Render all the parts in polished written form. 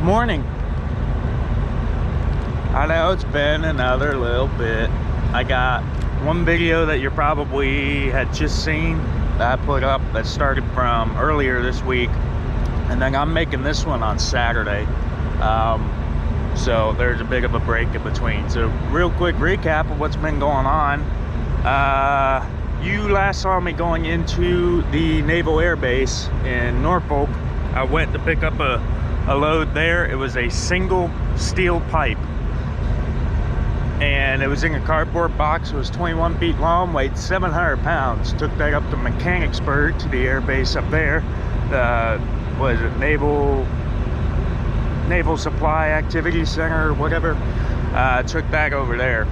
Morning. I know it's been another little bit. I got one video that you probably had just seen that I put up that started from earlier this week, and then I'm making this one on Saturday. So there's a bit of a break in between. So real quick recap of what's been going on. You last saw me going into the Naval Air Base in Norfolk. I went to pick up a load there. It was a single steel pipe, and it was in a cardboard box. It was 21 feet long, weighed 700 pounds. Took that up to Mechanicsburg, to the air base up there. Was it Naval Supply Activity Center or whatever. Took that over there,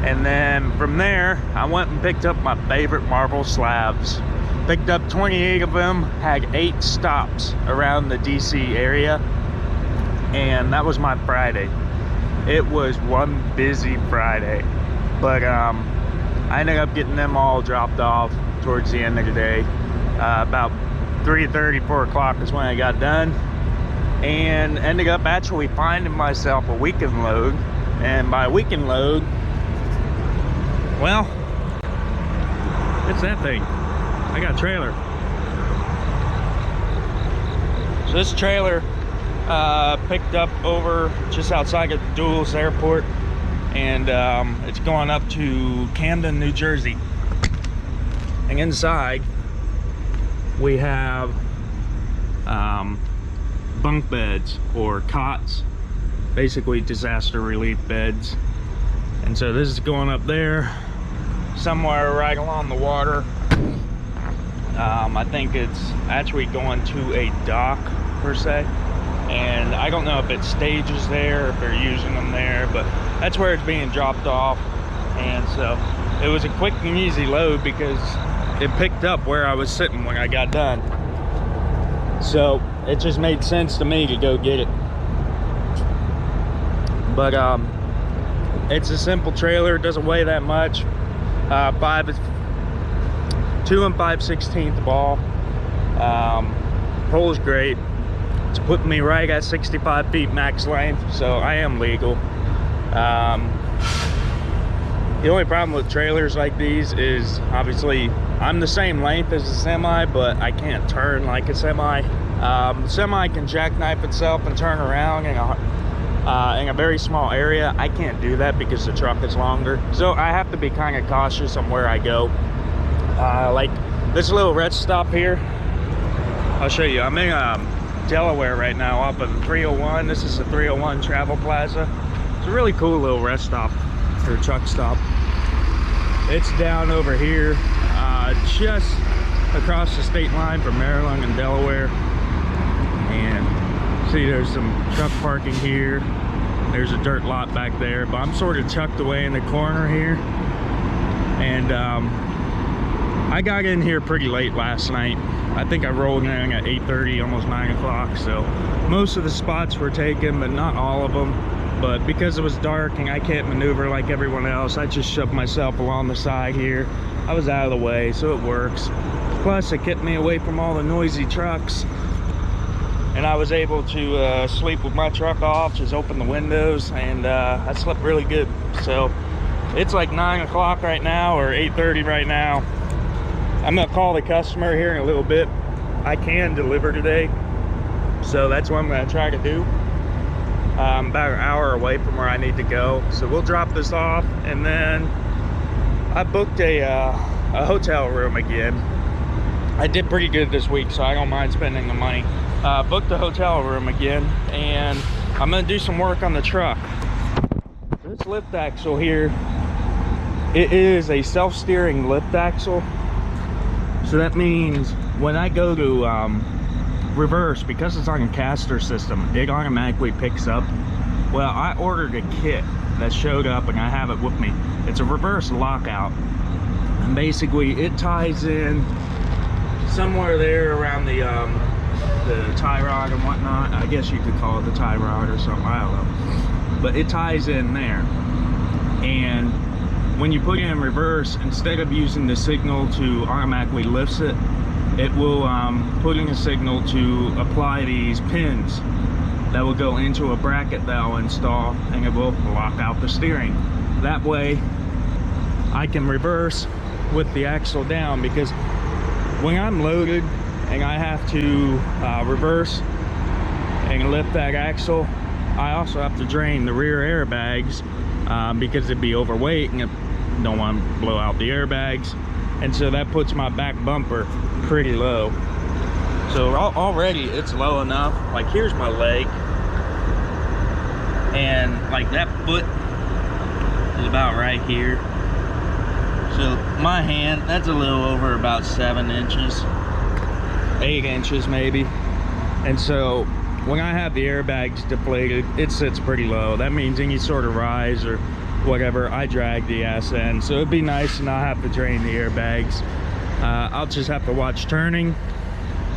and then from there I went and picked up my favorite marble slabs. Picked up 28 of them, had 8 stops around the DC area, and that was my Friday. It was one busy Friday, but I ended up getting them all dropped off towards the end of the day. About 3:30, 4 o'clock is when I got done, and ended up actually finding myself a weekend load. And by weekend load, well, it's that thing. I got a trailer. So this trailer picked up over just outside of Dulles Airport, and it's going up to Camden, New Jersey. And inside we have bunk beds, or cots, basically disaster relief beds. And so this is going up there somewhere right along the water. I think it's actually going to a dock per se, and I don't know if it stages there or if they're using them there, but that's where it's being dropped off. And so it was a quick and easy load because it picked up where I was sitting when I got done, so it just made sense to me to go get it. But it's a simple trailer. It doesn't weigh that much. 2 5/16 ball. Pole's great. It's putting me right at 65 feet max length, so I am legal. The only problem with trailers like these is obviously I'm the same length as a semi, but I can't turn like a semi. The semi can jackknife itself and turn around in a very small area. I can't do that because the truck is longer, so I have to be kind of cautious on where I go. Like this little rest stop here, I'll show you. I'm in Delaware right now, off of 301. This is the 301 Travel Plaza. It's a really cool little rest stop, or truck stop. It's down over here, just across the state line from Maryland and Delaware. And see, there's some truck parking here. There's a dirt lot back there, but I'm sort of tucked away in the corner here. And I got in here pretty late last night. I think I rolled in at 8:30, almost 9 o'clock. So most of the spots were taken, but not all of them. But because it was dark and I can't maneuver like everyone else, I just shoved myself along the side here. I was out of the way, so it works. Plus, it kept me away from all the noisy trucks. And I was able to sleep with my truck off, just open the windows, and I slept really good. So it's like 9 o'clock right now, or 8:30 right now. I'm gonna call the customer here in a little bit. I can deliver today, so that's what I'm gonna try to do. I'm about an hour away from where I need to go, so we'll drop this off, and then I booked a hotel room again. I did pretty good this week, so I don't mind spending the money. Booked a hotel room again, and I'm gonna do some work on the truck. This lift axle here, it is a self-steering lift axle. So that means when I go to reverse, because it's on a caster system, it automatically picks up. Well, I ordered a kit that showed up, and I have it with me. It's a reverse lockout, and basically it ties in somewhere there around the tie rod and whatnot. I guess you could call it the tie rod or something, I don't know, but it ties in there. And when you put it in reverse, instead of using the signal to automatically lifts it, it will put in a signal to apply these pins that will go into a bracket that I'll install, and it will lock out the steering. That way I can reverse with the axle down, because when I'm loaded and I have to reverse and lift that axle, I also have to drain the rear airbags because it'd be overweight and I don't want to blow out the airbags, and so that puts my back bumper pretty low. So already it's low enough. Like, here's my leg, and like that foot is about right here. So my hand, that's a little over about 7 inches, 8 inches maybe. And so when I have the airbags deflated, it sits pretty low. That means any sort of rise or whatever, I drag the ass in. So it'd be nice to not have to drain the airbags. I'll just have to watch turning.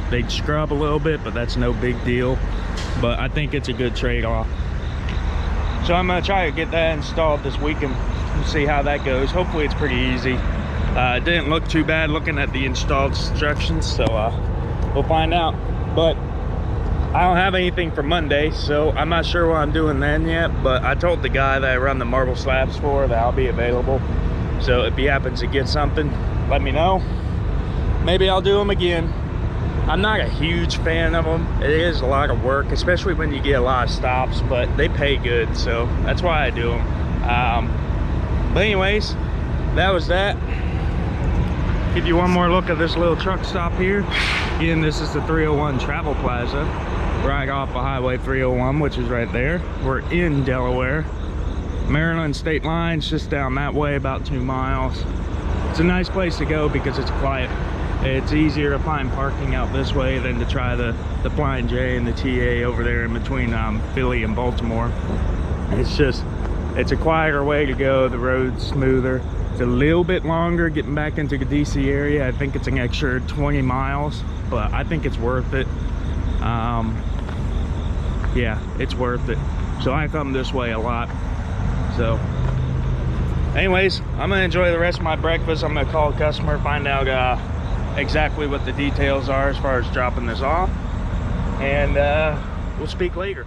They'd scrub a little bit, but that's no big deal. But I think it's a good trade-off. So I'm gonna try to get that installed this weekend and see how that goes. Hopefully it's pretty easy. It didn't look too bad looking at the installed instructions, so we'll find out. But I don't have anything for Monday, so I'm not sure what I'm doing then yet, but I told the guy that I run the marble slabs for that I'll be available. So if he happens to get something, let me know. Maybe I'll do them again. I'm not a huge fan of them. It is a lot of work, especially when you get a lot of stops, but they pay good, so that's why I do them. But anyways, that was that. Give you one more look at this little truck stop here. Again, this is the 301 Travel Plaza, right off of Highway 301, which is right there. We're in Delaware. Maryland state line's just down that way, about 2 miles. It's a nice place to go because it's quiet. It's easier to find parking out this way than to try the Flying J and the TA over there in between Philly and Baltimore. It's a quieter way to go. The road's smoother. It's a little bit longer getting back into the DC area. I think it's an extra 20 miles, but I think it's worth it. Yeah, it's worth it. So I come this way a lot. So anyways, I'm gonna enjoy the rest of my breakfast. I'm gonna call a customer, find out exactly what the details are as far as dropping this off, and we'll speak later.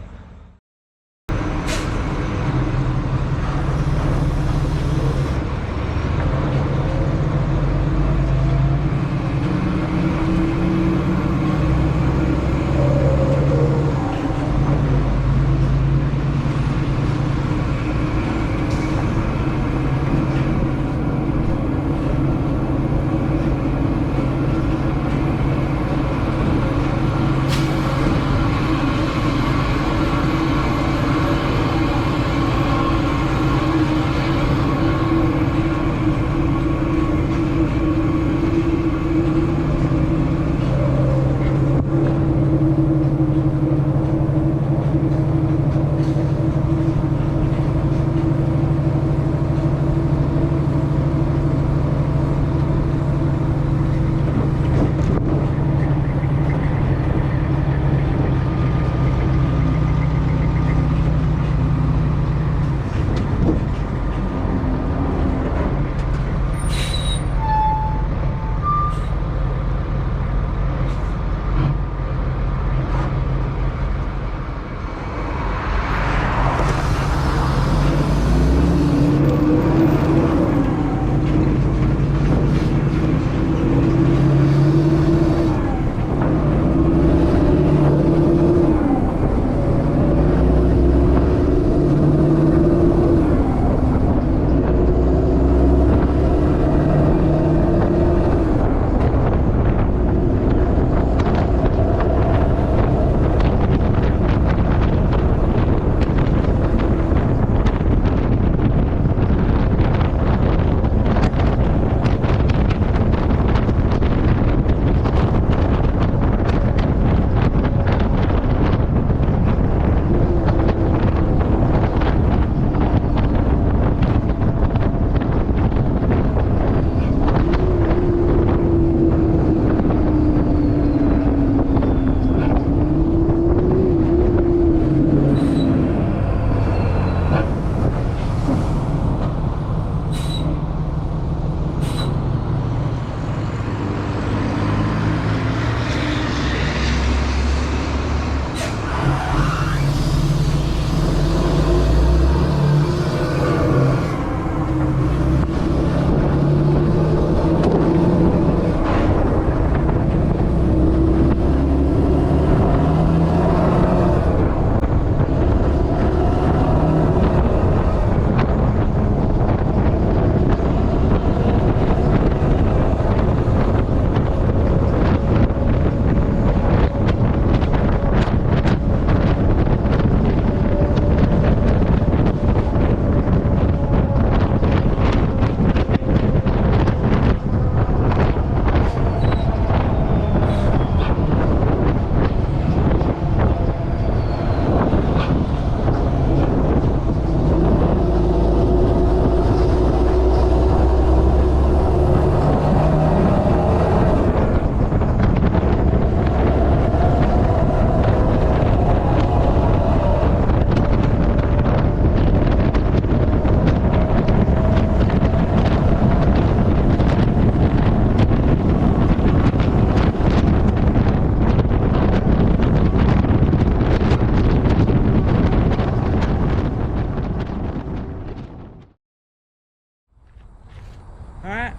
Alright,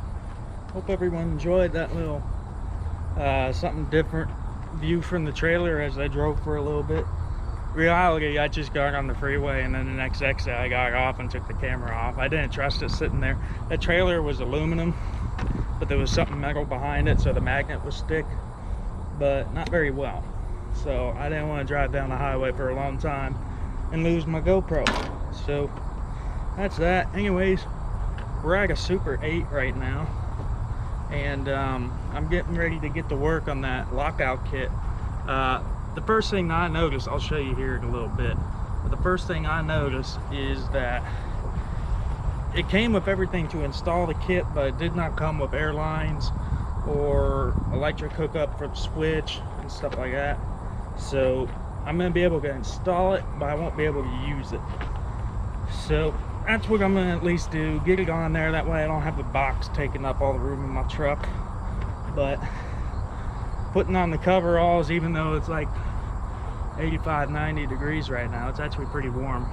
hope everyone enjoyed that little something different view from the trailer as I drove for a little bit. Reality, I just got on the freeway, and then the next exit I got off and took the camera off. I didn't trust it sitting there. That trailer was aluminum, but there was something metal behind it, so the magnet would stick, but not very well. So I didn't want to drive down the highway for a long time and lose my GoPro. So that's that. Anyways, we're at a Super 8 right now, and I'm getting ready to get to work on that lockout kit. The first thing I noticed, I'll show you here in a little bit, but the first thing I noticed is that it came with everything to install the kit, but it did not come with air lines or electric hookup for the switch and stuff like that. So I'm going to be able to install it, but I won't be able to use it. So that's what I'm going to at least do, get it on there. That way I don't have the box taking up all the room in my truck. But putting on the coveralls, even though it's like 85-90 degrees right now, it's actually pretty warm.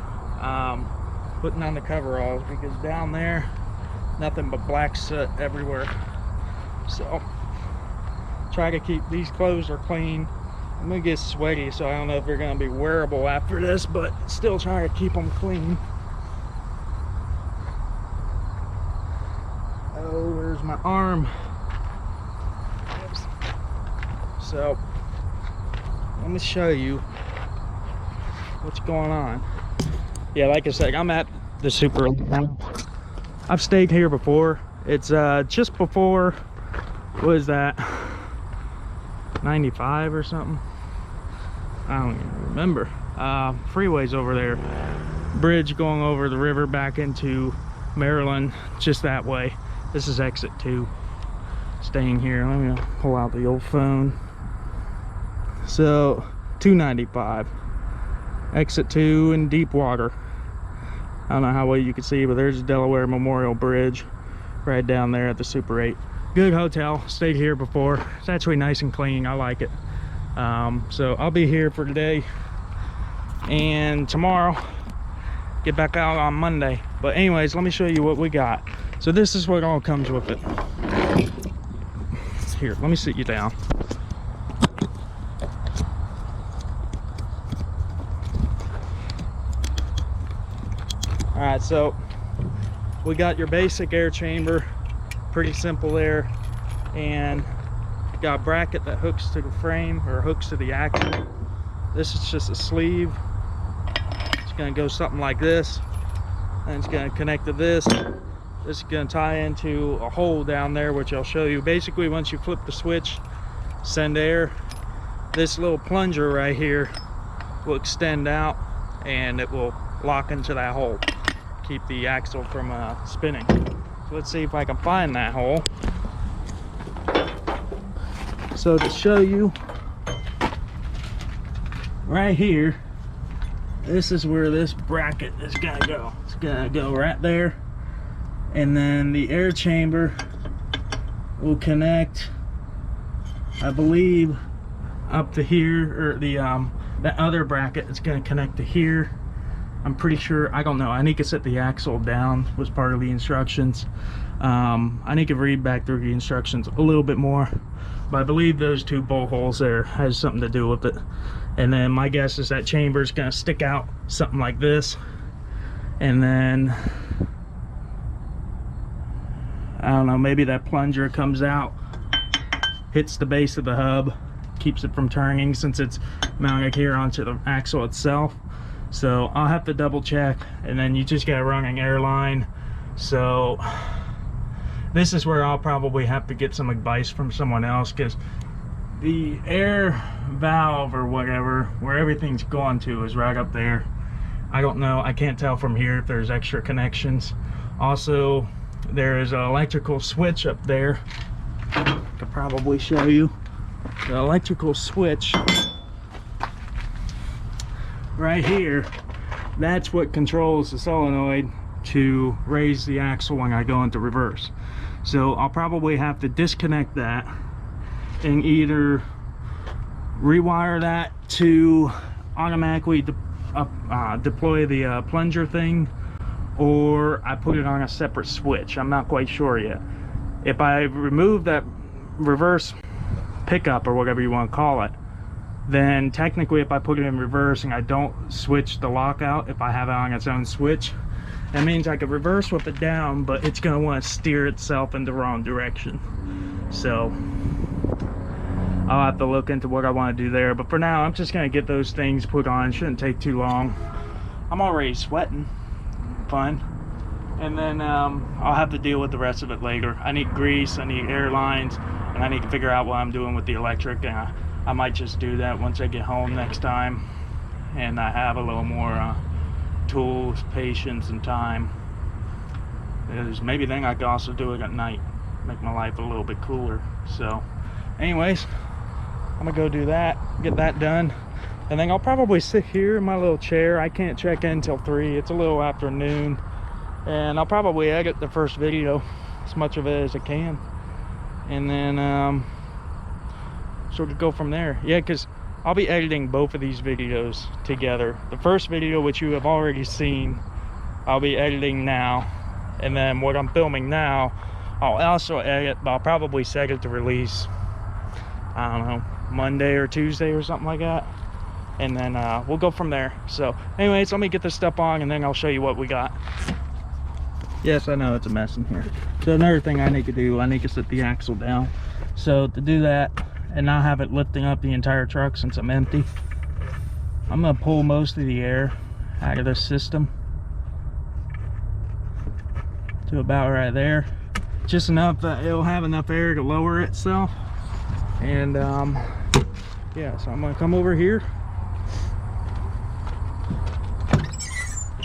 Putting on the coveralls, because down there nothing but black soot everywhere. So try to keep these clothes are clean. I'm gonna get sweaty, so I don't know if they're gonna be wearable after this, but still try to keep them clean. Oh, there's my arm. Oops. So let me show you what's going on. Yeah, like I said, I'm at the Super 8 now. I've stayed here before. It's just before, what is that, 95 or something? I don't even remember. Freeway's over there. Bridge going over the river back into Maryland, just that way. This is exit 2. Staying here. Let me pull out the old phone. So 295. Exit 2 in deep water. I don't know how well you can see, but there's Delaware Memorial Bridge right down there at the Super 8. Good hotel. Stayed here before. It's actually nice and clean. I like it. So I'll be here for today and tomorrow. Get back out on Monday. But anyways, let me show you what we got. So this is what all comes with it. Here, let me sit you down. Alright, so we got your basic air chamber, pretty simple there, and got a bracket that hooks to the frame or hooks to the axle. This is just a sleeve. It's going to go something like this, and it's going to connect to this. This is going to tie into a hole down there, which I'll show you. Basically, once you flip the switch, send air, this little plunger right here will extend out and it will lock into that hole, keep the axle from spinning. So let's see if I can find that hole. So to show you, right here, this is where this bracket is gonna go. It's gonna go right there, and then the air chamber will connect, I believe, up to here, or the other bracket is gonna connect to here. I'm pretty sure, I don't know, I need to set the axle down, was part of the instructions. I need to read back through the instructions a little bit more, but I believe those two bolt holes there has something to do with it. And then my guess is that chamber is going to stick out something like this, and then I don't know, maybe that plunger comes out, hits the base of the hub, keeps it from turning since it's mounted here onto the axle itself. So I'll have to double check, and then you just gotta run an airline. So this is where I'll probably have to get some advice from someone else, because the air valve or whatever, where everything's gone to, is right up there. I don't know, I can't tell from here if there's extra connections. Also, there is an electrical switch up there. I could probably show you the electrical switch right here. That's what controls the solenoid to raise the axle when I go into reverse. So I'll probably have to disconnect that and either rewire that to automatically deploy the plunger thing, or I put it on a separate switch. I'm not quite sure yet. If I remove that reverse pickup, or whatever you want to call it, then technically if I put it in reverse and I don't switch the lockout, if I have it on its own switch, that means I could reverse with it down, but it's going to want to steer itself in the wrong direction. So I'll have to look into what I want to do there. But for now, I'm just going to get those things put on. Shouldn't take too long. I'm already sweating. Fun. And then I'll have to deal with the rest of it later. I need grease, I need air lines, and I need to figure out what I'm doing with the electric. And I might just do that once I get home next time and I have a little more tools, patience, and time. Because maybe then I could also do it at night, make my life a little bit cooler. So anyways, I'm gonna go do that, get that done, and then I'll probably sit here in my little chair. I can't check in till 3. It's a little after noon, and I'll probably edit the first video, as much of it as I can, and then sort of go from there. Yeah, because I'll be editing both of these videos together. The first video, which you have already seen, I'll be editing now, and then what I'm filming now I'll also edit, but I'll probably set it to release, I don't know, Monday or Tuesday or something like that, and then we'll go from there. So anyways, let me get this stuff on and then I'll show you what we got. Yes, I know it's a mess in here. So another thing I need to do, I need to set the axle down. So to do that and not have it lifting up the entire truck since I'm empty, I'm gonna pull most of the air out of this system to about right there, just enough that it'll have enough air to lower itself. And yeah, so I'm gonna come over here,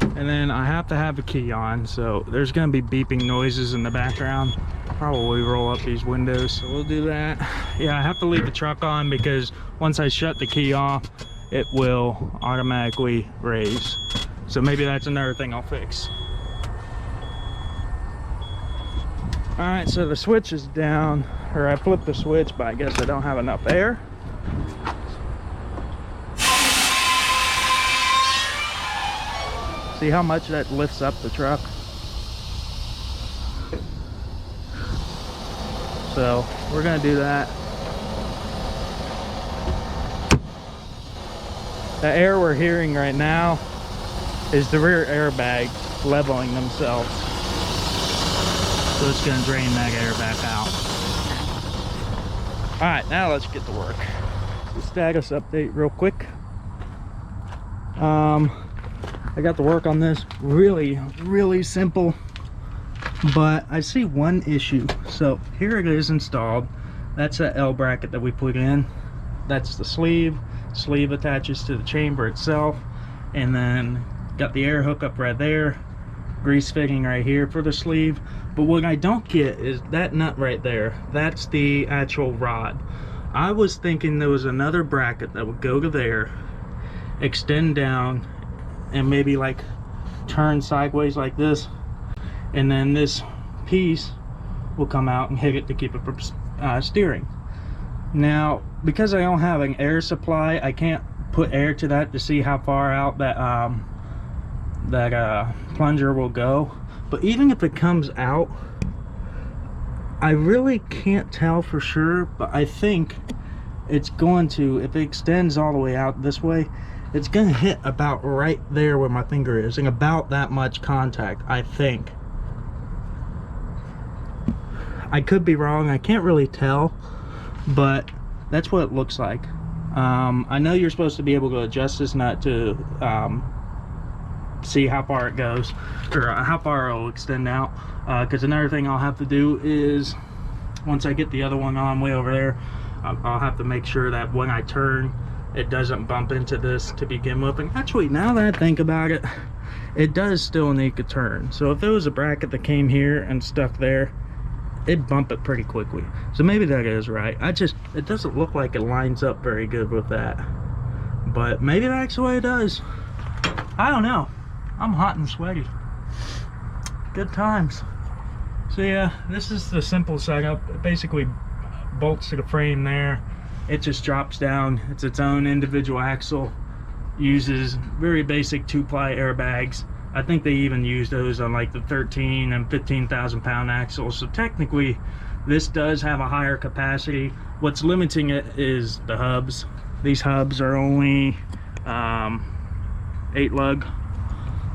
and then I have to have the key on, so there's gonna be beeping noises in the background. Probably roll up these windows, so we'll do that. Yeah, I have to leave the truck on because once I shut the key off, it will automatically raise. So maybe that's another thing I'll fix. All right, so the switch is down, or I flipped the switch, but I guess I don't have enough air. See how much that lifts up the truck? So we're gonna do that. The air we're hearing right now is the rear airbag leveling themselves. So it's gonna drain that air back out. All right, now let's get to work. The status update real quick. I got to work on this really simple, but I see one issue. So here it is installed. That's that L bracket that we put in. That's the sleeve. Sleeve attaches to the chamber itself, and then got the air hookup right there, grease fitting right here for the sleeve. But what I don't get is that nut right there. That's the actual rod. I was thinking there was another bracket that would go to there, extend down, and maybe like turn sideways like this, and then this piece will come out and hit it to keep it from steering. Now, because I don't have an air supply, I can't put air to that to see how far out that plunger will go. But even if it comes out, I really can't tell for sure, but I think it's going to, if it extends all the way out this way, it's going to hit about right there where my finger is, and about that much contact, I think. I could be wrong, I can't really tell, but that's what it looks like. I know you're supposed to be able to adjust this nut to see how far it goes, or how far it'll extend out, because another thing I'll have to do is, once I get the other one on way over there, I'll have to make sure that when I turn, it doesn't bump into this to begin with. And actually, now that I think about it, it does still need to turn. So if there was a bracket that came here and stuck there, it'd bump it pretty quickly. So maybe that is right. It doesn't look like it lines up very good with that, but maybe that's the way it does. I don't know. I'm hot and sweaty. Good times. So yeah, this is the simple setup. It basically bolts to the frame there. It just drops down. It's its own individual axle. Uses very basic 2-ply airbags. I think they even use those on like the 13 and 15,000 pound axles. So technically this does have a higher capacity. What's limiting it is the hubs. These hubs are only 8 lug.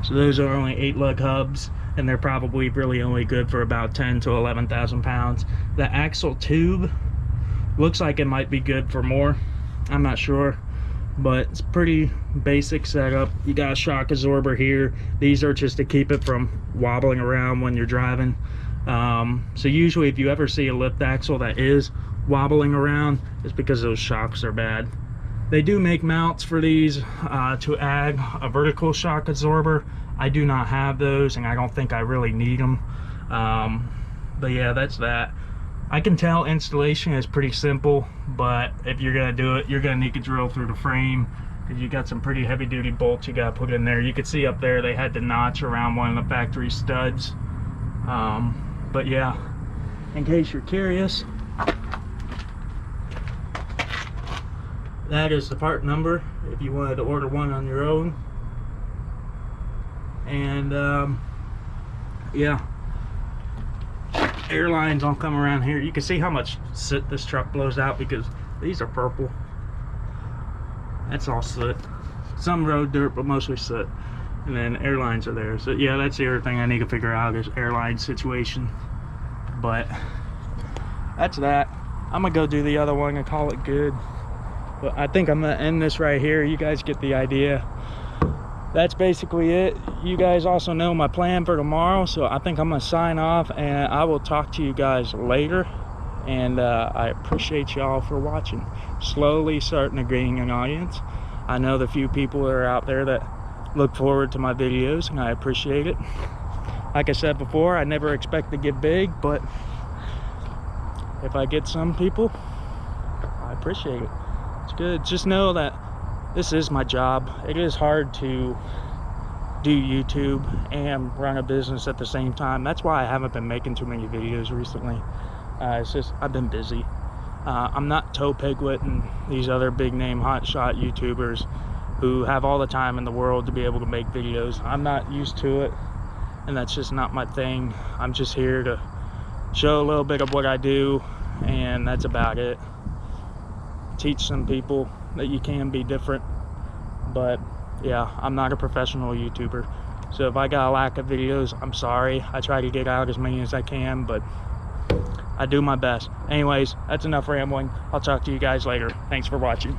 So those are only 8 lug hubs, and they're probably really only good for about 10 to 11,000 pounds. The axle tube looks like it might be good for more. I'm not sure, but it's pretty basic setup. You got a shock absorber here. These are just to keep it from wobbling around when you're driving. So usually if you ever see a lift axle that is wobbling around, it's because those shocks are bad. They do make mounts for these to add a vertical shock absorber. I do not have those, and I don't think I really need them. But yeah, that's that. I can tell installation is pretty simple, but if you're gonna do it, you're gonna need to drill through the frame, because you got some pretty heavy duty bolts you gotta put in there. You can see up there they had the notch around one of the factory studs. But yeah, in case you're curious, that is the part number if you wanted to order one on your own. And yeah, airlines all come around here. You can see how much soot this truck blows out, because these are purple. That's all soot. Some road dirt, but mostly soot. And then airlines are there. So yeah, that's the other thing I need to figure out, is airline situation. But that's that. I'm gonna go do the other one and call it good. But I think I'm gonna end this right here. You guys get the idea. That's basically it. You guys also know my plan for tomorrow, so I think I'm gonna sign off, and I will talk to you guys later. And I appreciate y'all for watching. Slowly starting to gain an audience. I know the few people that are out there that look forward to my videos, and I appreciate it. Like I said before, I never expect to get big, but if I get some people, I appreciate it. It's good. Just know that this is my job. It is hard to do YouTube and run a business at the same time. That's why I haven't been making too many videos recently. It's just I've been busy. I'm not Toe Piglet and these other big name hotshot YouTubers who have all the time in the world to be able to make videos. I'm not used to it, and that's just not my thing. I'm just here to show a little bit of what I do, and that's about it. Teach some people that you can be different. But yeah, I'm not a professional YouTuber, so if I got a lack of videos, I'm sorry. I try to get out as many as I can, but I do my best. Anyways, that's enough rambling. I'll talk to you guys later. Thanks for watching.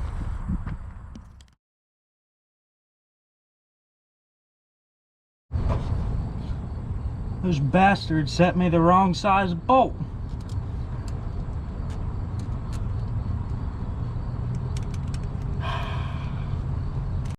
Those bastards set me the wrong size bolt.